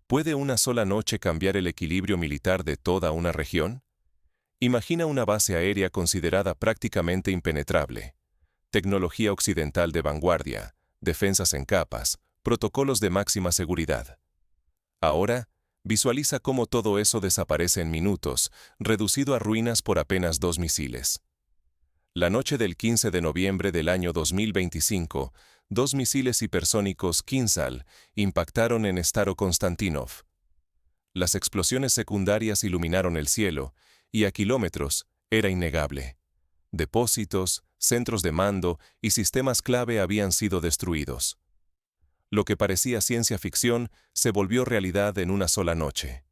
¿Puede una sola noche cambiar el equilibrio militar de toda una región? Imagina una base aérea considerada prácticamente impenetrable. Tecnología occidental de vanguardia, defensas en capas, protocolos de máxima seguridad. Ahora, visualiza cómo todo eso desaparece en minutos, reducido a ruinas por apenas 2 misiles. La noche del 15 de noviembre del año 2025, 2 misiles hipersónicos Kinzhal impactaron en Staro-Konstantinov. Las explosiones secundarias iluminaron el cielo, y a kilómetros era innegable. Depósitos, centros de mando y sistemas clave habían sido destruidos. Lo que parecía ciencia ficción se volvió realidad en una sola noche.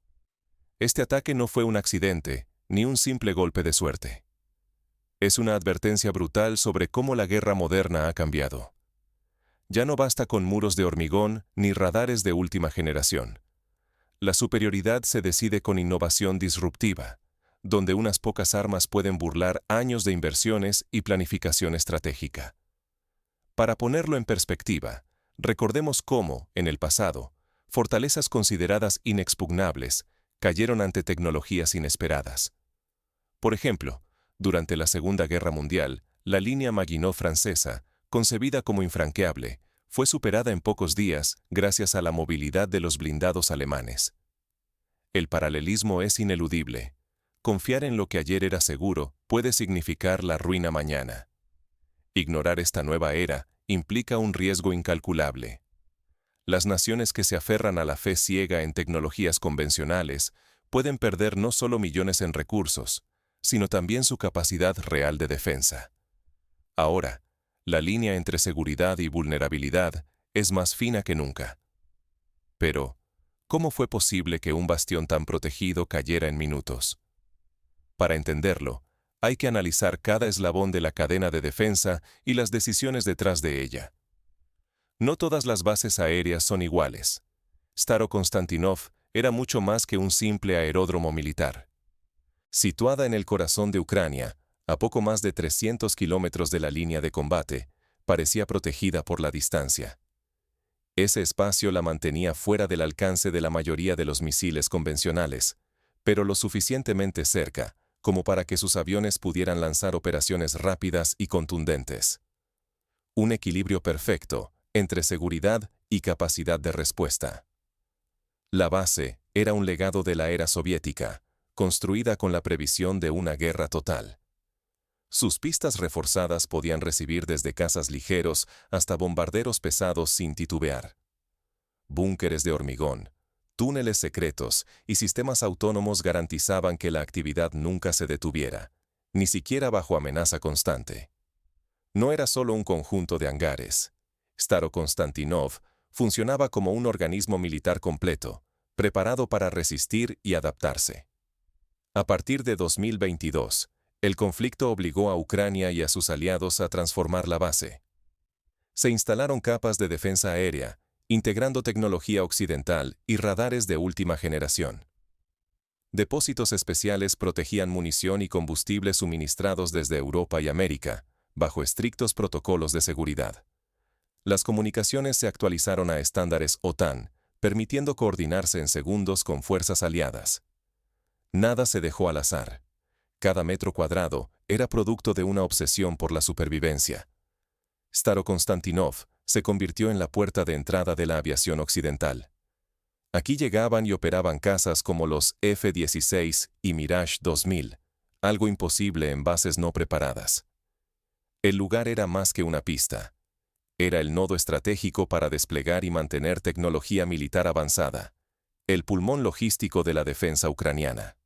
Este ataque no fue un accidente, ni un simple golpe de suerte. Es una advertencia brutal sobre cómo la guerra moderna ha cambiado. Ya no basta con muros de hormigón ni radares de última generación. La superioridad se decide con innovación disruptiva, donde unas pocas armas pueden burlar años de inversiones y planificación estratégica. Para ponerlo en perspectiva, recordemos cómo, en el pasado, fortalezas consideradas inexpugnables cayeron ante tecnologías inesperadas. Por ejemplo, durante la Segunda Guerra Mundial, la línea Maginot francesa, concebida como infranqueable, fue superada en pocos días gracias a la movilidad de los blindados alemanes. El paralelismo es ineludible. Confiar en lo que ayer era seguro puede significar la ruina mañana. Ignorar esta nueva era implica un riesgo incalculable. Las naciones que se aferran a la fe ciega en tecnologías convencionales pueden perder no solo millones en recursos, sino también su capacidad real de defensa. Ahora, la línea entre seguridad y vulnerabilidad es más fina que nunca. Pero, ¿cómo fue posible que un bastión tan protegido cayera en minutos? Para entenderlo, hay que analizar cada eslabón de la cadena de defensa y las decisiones detrás de ella. No todas las bases aéreas son iguales. Staro-Konstantinov era mucho más que un simple aeródromo militar. Situada en el corazón de Ucrania, a poco más de 300 kilómetros de la línea de combate, parecía protegida por la distancia. Ese espacio la mantenía fuera del alcance de la mayoría de los misiles convencionales, pero lo suficientemente cerca como para que sus aviones pudieran lanzar operaciones rápidas y contundentes. Un equilibrio perfecto entre seguridad y capacidad de respuesta. La base era un legado de la era soviética, construida con la previsión de una guerra total. Sus pistas reforzadas podían recibir desde cazas ligeros hasta bombarderos pesados sin titubear. Búnkeres de hormigón, túneles secretos y sistemas autónomos garantizaban que la actividad nunca se detuviera, ni siquiera bajo amenaza constante. No era solo un conjunto de hangares. Staro-Konstantinov funcionaba como un organismo militar completo, preparado para resistir y adaptarse. A partir de 2022, el conflicto obligó a Ucrania y a sus aliados a transformar la base. Se instalaron capas de defensa aérea, integrando tecnología occidental y radares de última generación. Depósitos especiales protegían munición y combustible suministrados desde Europa y América, bajo estrictos protocolos de seguridad. Las comunicaciones se actualizaron a estándares OTAN, permitiendo coordinarse en segundos con fuerzas aliadas. Nada se dejó al azar. Cada metro cuadrado era producto de una obsesión por la supervivencia. Staro-Konstantinov se convirtió en la puerta de entrada de la aviación occidental. Aquí llegaban y operaban cazas como los F-16 y Mirage 2000, algo imposible en bases no preparadas. El lugar era más que una pista. Era el nodo estratégico para desplegar y mantener tecnología militar avanzada, el pulmón logístico de la defensa ucraniana.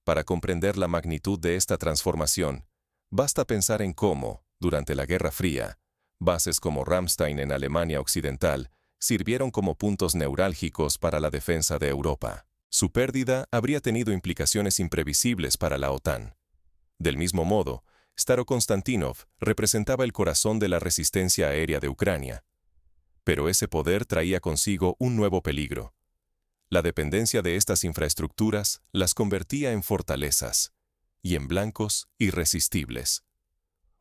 Para comprender la magnitud de esta transformación, basta pensar en cómo, durante la Guerra Fría, bases como Ramstein en Alemania Occidental sirvieron como puntos neurálgicos para la defensa de Europa. Su pérdida habría tenido implicaciones imprevisibles para la OTAN. Del mismo modo, Staro-Konstantinov representaba el corazón de la resistencia aérea de Ucrania. Pero ese poder traía consigo un nuevo peligro. La dependencia de estas infraestructuras las convertía en fortalezas y en blancos irresistibles.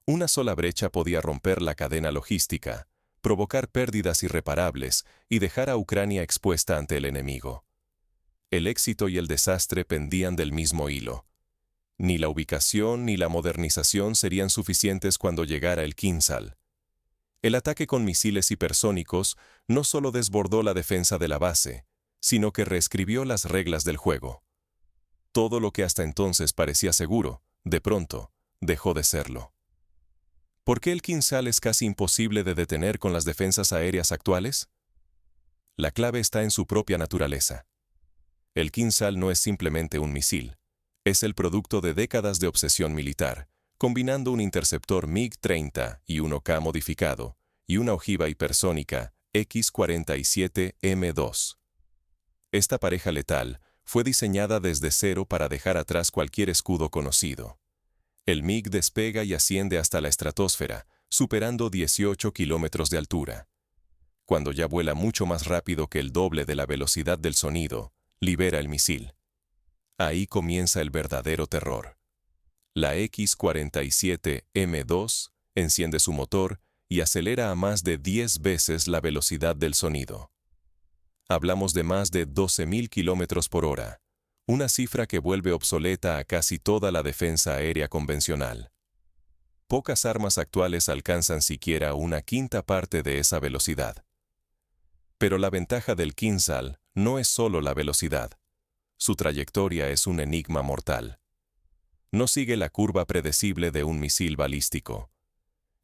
Una sola brecha podía romper la cadena logística, provocar pérdidas irreparables y dejar a Ucrania expuesta ante el enemigo. El éxito y el desastre pendían del mismo hilo. Ni la ubicación ni la modernización serían suficientes cuando llegara el Kinzhal. El ataque con misiles hipersónicos no solo desbordó la defensa de la base, sino que reescribió las reglas del juego. Todo lo que hasta entonces parecía seguro, de pronto, dejó de serlo. ¿Por qué el Kinzhal es casi imposible de detener con las defensas aéreas actuales? La clave está en su propia naturaleza. El Kinzhal no es simplemente un misil, es el producto de décadas de obsesión militar, combinando un interceptor MiG-30 y 1K modificado, y una ojiva hipersónica X-47M2. Esta pareja letal fue diseñada desde cero para dejar atrás cualquier escudo conocido. El MiG despega y asciende hasta la estratosfera, superando 18 kilómetros de altura. Cuando ya vuela mucho más rápido que el doble de la velocidad del sonido, libera el misil. Ahí comienza el verdadero terror. La X-47M2 enciende su motor y acelera a más de 10 veces la velocidad del sonido. Hablamos de más de 12.000 kilómetros por hora, una cifra que vuelve obsoleta a casi toda la defensa aérea convencional. Pocas armas actuales alcanzan siquiera una quinta parte de esa velocidad. Pero la ventaja del Kinzhal no es solo la velocidad. Su trayectoria es un enigma mortal. No sigue la curva predecible de un misil balístico.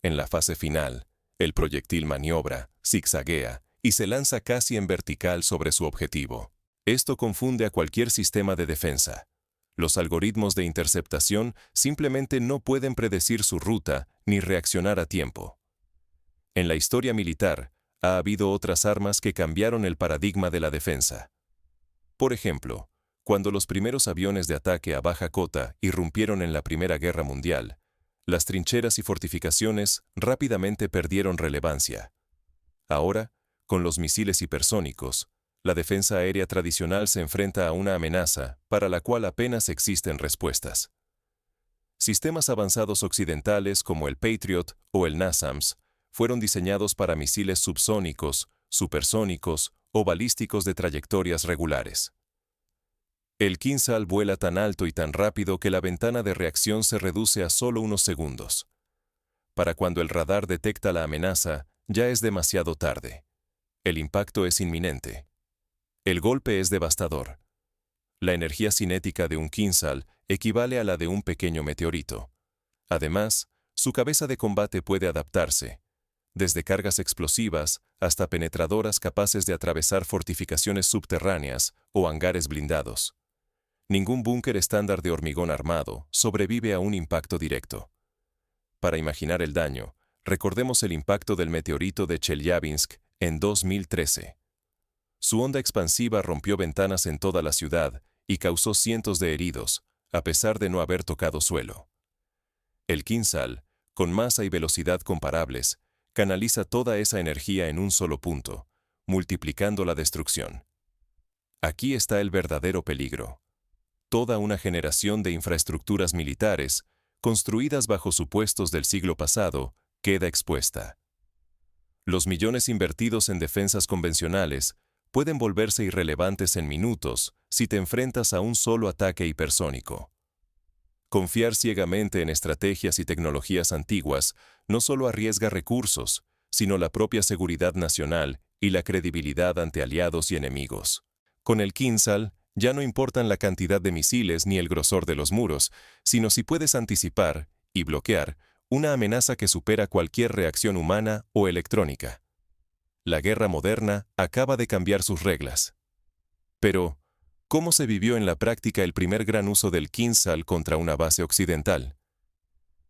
En la fase final, el proyectil maniobra, zigzaguea y se lanza casi en vertical sobre su objetivo. Esto confunde a cualquier sistema de defensa. Los algoritmos de interceptación simplemente no pueden predecir su ruta ni reaccionar a tiempo. En la historia militar, ha habido otras armas que cambiaron el paradigma de la defensa. Por ejemplo, cuando los primeros aviones de ataque a baja cota irrumpieron en la Primera Guerra Mundial, las trincheras y fortificaciones rápidamente perdieron relevancia. Ahora, con los misiles hipersónicos, la defensa aérea tradicional se enfrenta a una amenaza para la cual apenas existen respuestas. Sistemas avanzados occidentales como el Patriot o el NASAMS fueron diseñados para misiles subsónicos, supersónicos o balísticos de trayectorias regulares. El Kinzhal vuela tan alto y tan rápido que la ventana de reacción se reduce a solo unos segundos. Para cuando el radar detecta la amenaza, ya es demasiado tarde. El impacto es inminente. El golpe es devastador. La energía cinética de un Kinzhal equivale a la de un pequeño meteorito. Además, su cabeza de combate puede adaptarse, desde cargas explosivas hasta penetradoras capaces de atravesar fortificaciones subterráneas o hangares blindados. Ningún búnker estándar de hormigón armado sobrevive a un impacto directo. Para imaginar el daño, recordemos el impacto del meteorito de Chelyabinsk en 2013. Su onda expansiva rompió ventanas en toda la ciudad y causó cientos de heridos, a pesar de no haber tocado suelo. El Kinzhal, con masa y velocidad comparables, canaliza toda esa energía en un solo punto, multiplicando la destrucción. Aquí está el verdadero peligro. Toda una generación de infraestructuras militares, construidas bajo supuestos del siglo pasado, queda expuesta. Los millones invertidos en defensas convencionales pueden volverse irrelevantes en minutos si te enfrentas a un solo ataque hipersónico. Confiar ciegamente en estrategias y tecnologías antiguas no solo arriesga recursos, sino la propia seguridad nacional y la credibilidad ante aliados y enemigos. Con el Kinzhal, ya no importan la cantidad de misiles ni el grosor de los muros, sino si puedes anticipar y bloquear una amenaza que supera cualquier reacción humana o electrónica. La guerra moderna acaba de cambiar sus reglas. Pero, ¿cómo se vivió en la práctica el primer gran uso del Kinzhal contra una base occidental?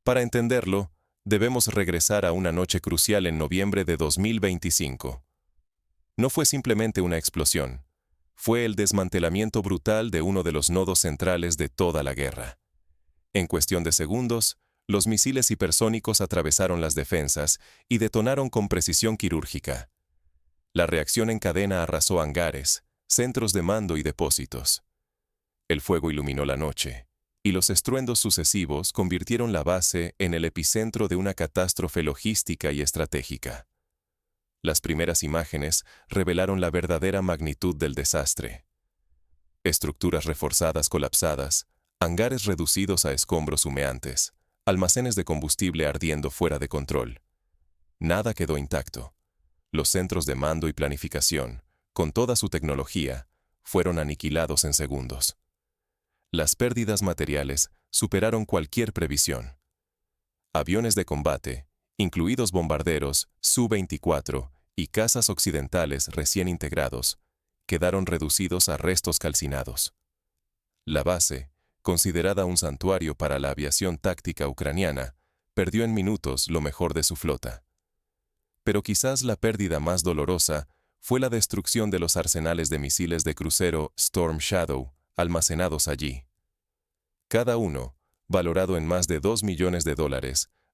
Para entenderlo, debemos regresar a una noche crucial en noviembre de 2025. No fue simplemente una explosión. Fue el desmantelamiento brutal de uno de los nodos centrales de toda la guerra. En cuestión de segundos, los misiles hipersónicos atravesaron las defensas y detonaron con precisión quirúrgica. La reacción en cadena arrasó hangares, centros de mando y depósitos. El fuego iluminó la noche, y los estruendos sucesivos convirtieron la base en el epicentro de una catástrofe logística y estratégica. Las primeras imágenes revelaron la verdadera magnitud del desastre. Estructuras reforzadas colapsadas, hangares reducidos a escombros humeantes, almacenes de combustible ardiendo fuera de control. Nada quedó intacto. Los centros de mando y planificación, con toda su tecnología, fueron aniquilados en segundos. Las pérdidas materiales superaron cualquier previsión. Aviones de combate, incluidos bombarderos Su-24 y cazas occidentales recién integrados, quedaron reducidos a restos calcinados. La base, considerada un santuario para la aviación táctica ucraniana, perdió en minutos lo mejor de su flota. Pero quizás la pérdida más dolorosa fue la destrucción de los arsenales de misiles de crucero Storm Shadow almacenados allí. Cada uno, valorado en más de $2 millones,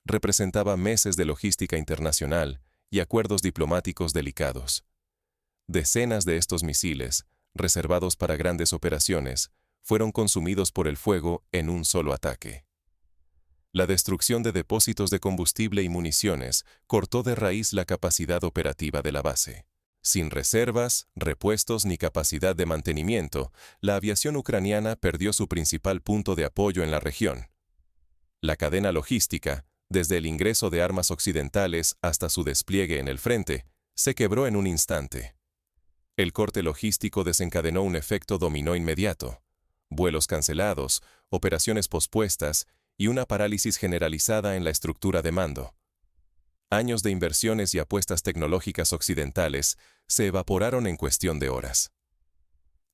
representaba meses de logística internacional y acuerdos diplomáticos delicados. Decenas de estos misiles, reservados para grandes operaciones, fueron consumidos por el fuego en un solo ataque. La destrucción de depósitos de combustible y municiones cortó de raíz la capacidad operativa de la base. Sin reservas, repuestos ni capacidad de mantenimiento, la aviación ucraniana perdió su principal punto de apoyo en la región. La cadena logística, desde el ingreso de armas occidentales hasta su despliegue en el frente, se quebró en un instante. El corte logístico desencadenó un efecto dominó inmediato: vuelos cancelados, operaciones pospuestas y una parálisis generalizada en la estructura de mando. Años de inversiones y apuestas tecnológicas occidentales se evaporaron en cuestión de horas.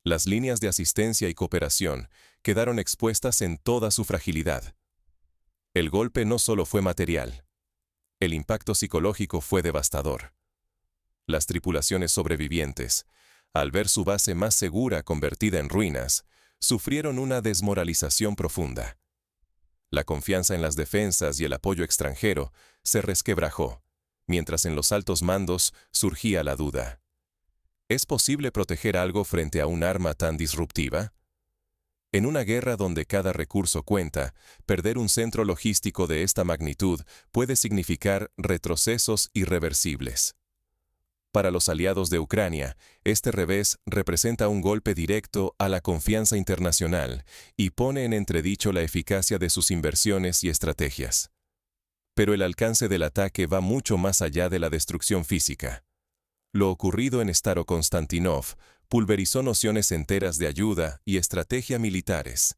Las líneas de asistencia y cooperación quedaron expuestas en toda su fragilidad. El golpe no solo fue material. El impacto psicológico fue devastador. Las tripulaciones sobrevivientes, al ver su base más segura convertida en ruinas, sufrieron una desmoralización profunda. La confianza en las defensas y el apoyo extranjero se resquebrajó, mientras en los altos mandos surgía la duda. ¿Es posible proteger algo frente a un arma tan disruptiva? En una guerra donde cada recurso cuenta, perder un centro logístico de esta magnitud puede significar retrocesos irreversibles. Para los aliados de Ucrania, este revés representa un golpe directo a la confianza internacional y pone en entredicho la eficacia de sus inversiones y estrategias. Pero el alcance del ataque va mucho más allá de la destrucción física. Lo ocurrido en Starokonstantinov pulverizó nociones enteras de ayuda y estrategia militares.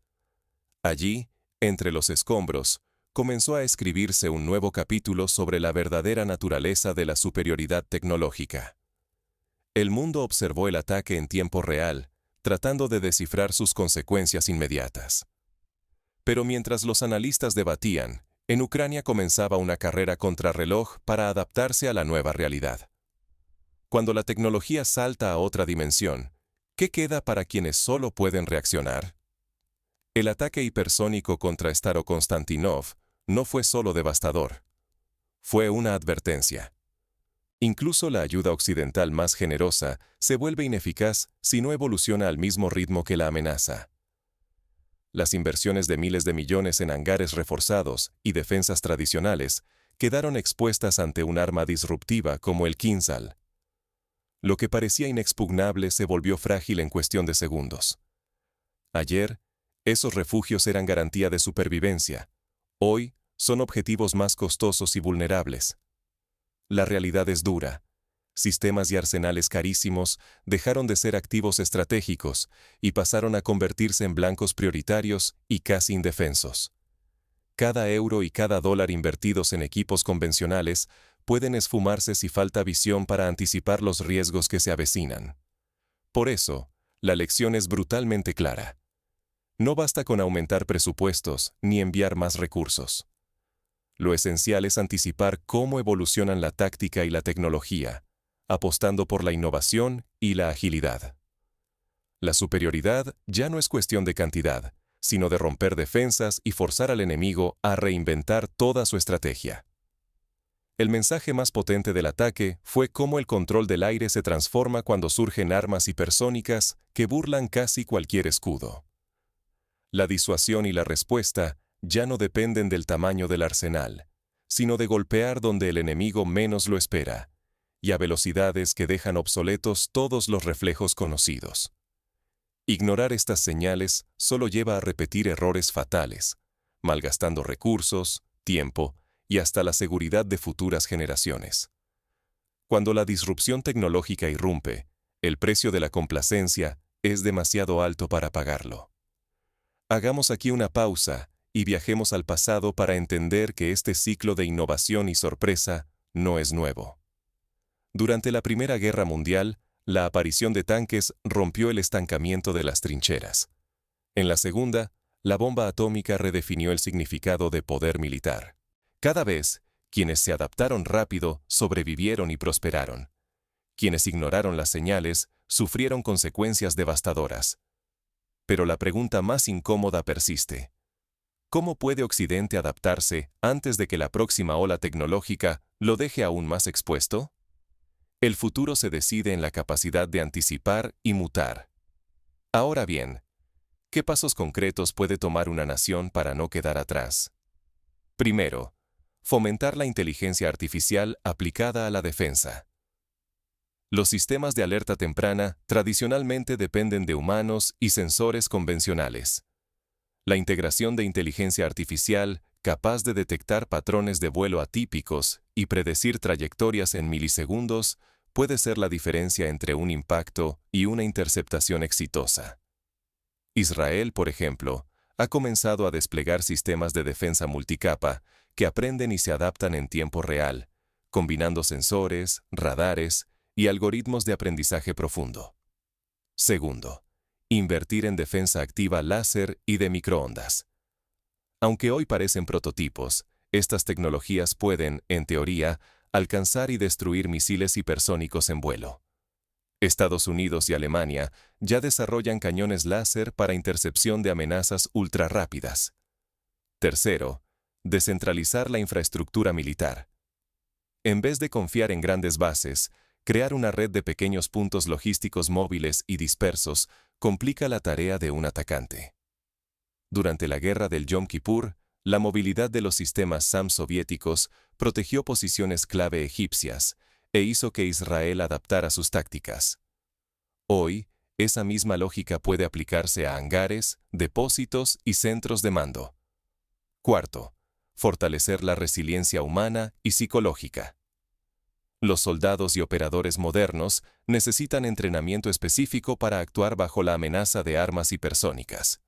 Allí, entre los escombros, comenzó a escribirse un nuevo capítulo sobre la verdadera naturaleza de la superioridad tecnológica. El mundo observó el ataque en tiempo real, tratando de descifrar sus consecuencias inmediatas. Pero mientras los analistas debatían, en Ucrania comenzaba una carrera contrarreloj para adaptarse a la nueva realidad. Cuando la tecnología salta a otra dimensión, ¿qué queda para quienes solo pueden reaccionar? El ataque hipersónico contra Starokonstantinov no fue solo devastador. Fue una advertencia. Incluso la ayuda occidental más generosa se vuelve ineficaz si no evoluciona al mismo ritmo que la amenaza. Las inversiones de miles de millones en hangares reforzados y defensas tradicionales quedaron expuestas ante un arma disruptiva como el Kinzhal. Lo que parecía inexpugnable se volvió frágil en cuestión de segundos. Ayer, esos refugios eran garantía de supervivencia. Hoy, son objetivos más costosos y vulnerables. La realidad es dura. Sistemas y arsenales carísimos dejaron de ser activos estratégicos y pasaron a convertirse en blancos prioritarios y casi indefensos. Cada euro y cada dólar invertidos en equipos convencionales pueden esfumarse si falta visión para anticipar los riesgos que se avecinan. Por eso, la lección es brutalmente clara. No basta con aumentar presupuestos ni enviar más recursos. Lo esencial es anticipar cómo evolucionan la táctica y la tecnología, apostando por la innovación y la agilidad. La superioridad ya no es cuestión de cantidad, sino de romper defensas y forzar al enemigo a reinventar toda su estrategia. El mensaje más potente del ataque fue cómo el control del aire se transforma cuando surgen armas hipersónicas que burlan casi cualquier escudo. La disuasión y la respuesta ya no dependen del tamaño del arsenal, sino de golpear donde el enemigo menos lo espera, y a velocidades que dejan obsoletos todos los reflejos conocidos. Ignorar estas señales solo lleva a repetir errores fatales, malgastando recursos, tiempo y hasta la seguridad de futuras generaciones. Cuando la disrupción tecnológica irrumpe, el precio de la complacencia es demasiado alto para pagarlo. Hagamos aquí una pausa y viajemos al pasado para entender que este ciclo de innovación y sorpresa no es nuevo. Durante la Primera Guerra Mundial, la aparición de tanques rompió el estancamiento de las trincheras. En la Segunda, la bomba atómica redefinió el significado de poder militar. Cada vez, quienes se adaptaron rápido sobrevivieron y prosperaron. Quienes ignoraron las señales sufrieron consecuencias devastadoras. Pero la pregunta más incómoda persiste. ¿Cómo puede Occidente adaptarse antes de que la próxima ola tecnológica lo deje aún más expuesto? El futuro se decide en la capacidad de anticipar y mutar. Ahora bien, ¿qué pasos concretos puede tomar una nación para no quedar atrás? Primero, fomentar la inteligencia artificial aplicada a la defensa. Los sistemas de alerta temprana tradicionalmente dependen de humanos y sensores convencionales. La integración de inteligencia artificial capaz de detectar patrones de vuelo atípicos y predecir trayectorias en milisegundos puede ser la diferencia entre un impacto y una interceptación exitosa. Israel, por ejemplo, ha comenzado a desplegar sistemas de defensa multicapa que aprenden y se adaptan en tiempo real, combinando sensores, radares y algoritmos de aprendizaje profundo. Segundo, invertir en defensa activa láser y de microondas. Aunque hoy parecen prototipos, estas tecnologías pueden, en teoría, alcanzar y destruir misiles hipersónicos en vuelo. Estados Unidos y Alemania ya desarrollan cañones láser para intercepción de amenazas ultrarrápidas. Tercero, descentralizar la infraestructura militar. En vez de confiar en grandes bases, crear una red de pequeños puntos logísticos móviles y dispersos complica la tarea de un atacante. Durante la guerra del Yom Kippur, la movilidad de los sistemas SAM soviéticos protegió posiciones clave egipcias e hizo que Israel adaptara sus tácticas. Hoy, esa misma lógica puede aplicarse a hangares, depósitos y centros de mando. Cuarto, fortalecer la resiliencia humana y psicológica. Los soldados y operadores modernos necesitan entrenamiento específico para actuar bajo la amenaza de armas hipersónicas.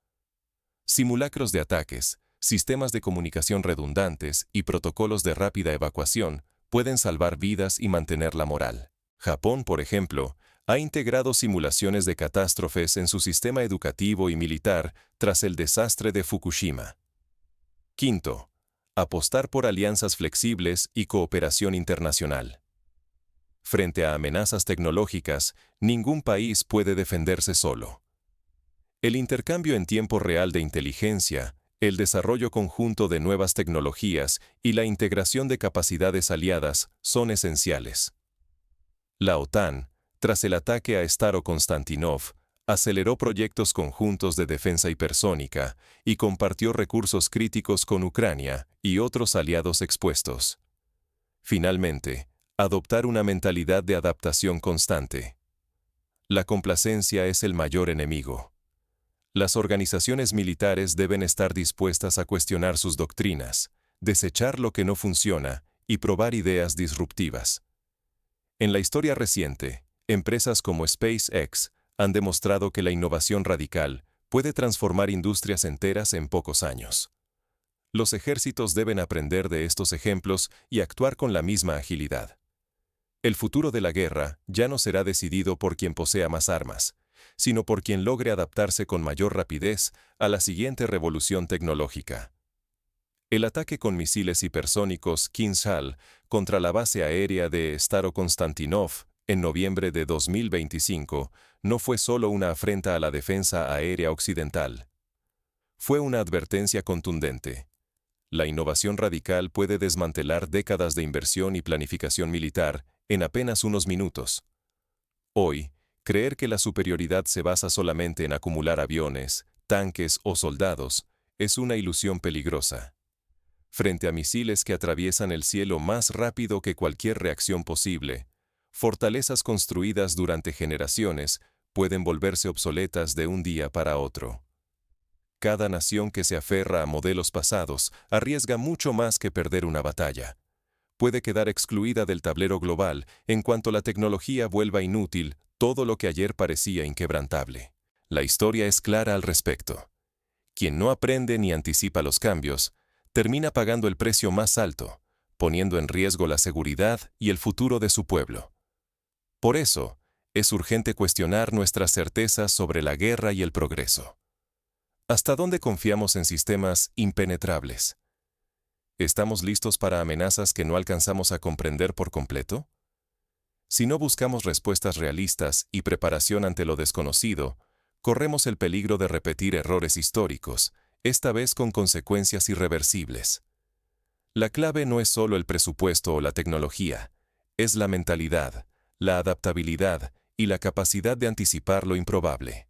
Simulacros de ataques, sistemas de comunicación redundantes y protocolos de rápida evacuación pueden salvar vidas y mantener la moral. Japón, por ejemplo, ha integrado simulaciones de catástrofes en su sistema educativo y militar tras el desastre de Fukushima. Quinto, apostar por alianzas flexibles y cooperación internacional. Frente a amenazas tecnológicas, ningún país puede defenderse solo. El intercambio en tiempo real de inteligencia, el desarrollo conjunto de nuevas tecnologías y la integración de capacidades aliadas son esenciales. La OTAN, tras el ataque a Staro-Konstantinov, aceleró proyectos conjuntos de defensa hipersónica y compartió recursos críticos con Ucrania y otros aliados expuestos. Finalmente, adoptar una mentalidad de adaptación constante. La complacencia es el mayor enemigo. Las organizaciones militares deben estar dispuestas a cuestionar sus doctrinas, desechar lo que no funciona y probar ideas disruptivas. En la historia reciente, empresas como SpaceX han demostrado que la innovación radical puede transformar industrias enteras en pocos años. Los ejércitos deben aprender de estos ejemplos y actuar con la misma agilidad. El futuro de la guerra ya no será decidido por quien posea más armas, sino por quien logre adaptarse con mayor rapidez a la siguiente revolución tecnológica. El ataque con misiles hipersónicos Kinzhal contra la base aérea de Staro-Konstantinov en noviembre de 2025 no fue solo una afrenta a la defensa aérea occidental. Fue una advertencia contundente. La innovación radical puede desmantelar décadas de inversión y planificación militar en apenas unos minutos. Hoy, creer que la superioridad se basa solamente en acumular aviones, tanques o soldados es una ilusión peligrosa. Frente a misiles que atraviesan el cielo más rápido que cualquier reacción posible, fortalezas construidas durante generaciones pueden volverse obsoletas de un día para otro. Cada nación que se aferra a modelos pasados arriesga mucho más que perder una batalla. Puede quedar excluida del tablero global en cuanto la tecnología vuelva inútil todo lo que ayer parecía inquebrantable. La historia es clara al respecto. Quien no aprende ni anticipa los cambios, termina pagando el precio más alto, poniendo en riesgo la seguridad y el futuro de su pueblo. Por eso, es urgente cuestionar nuestras certezas sobre la guerra y el progreso. ¿Hasta dónde confiamos en sistemas impenetrables? ¿Estamos listos para amenazas que no alcanzamos a comprender por completo? Si no buscamos respuestas realistas y preparación ante lo desconocido, corremos el peligro de repetir errores históricos, esta vez con consecuencias irreversibles. La clave no es solo el presupuesto o la tecnología, es la mentalidad, la adaptabilidad y la capacidad de anticipar lo improbable.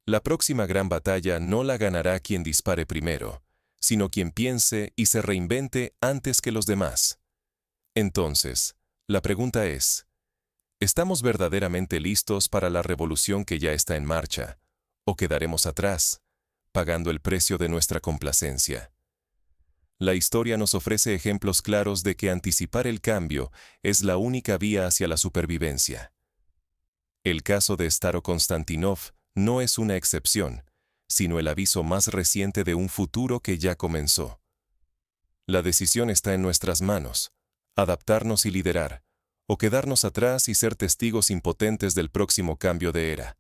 La próxima gran batalla no la ganará quien dispare primero, sino quien piense y se reinvente antes que los demás. Entonces, la pregunta es, ¿estamos verdaderamente listos para la revolución que ya está en marcha, o quedaremos atrás, pagando el precio de nuestra complacencia? La historia nos ofrece ejemplos claros de que anticipar el cambio es la única vía hacia la supervivencia. El caso de Starokonstantinov no es una excepción, sino el aviso más reciente de un futuro que ya comenzó. La decisión está en nuestras manos, adaptarnos y liderar, o quedarnos atrás y ser testigos impotentes del próximo cambio de era.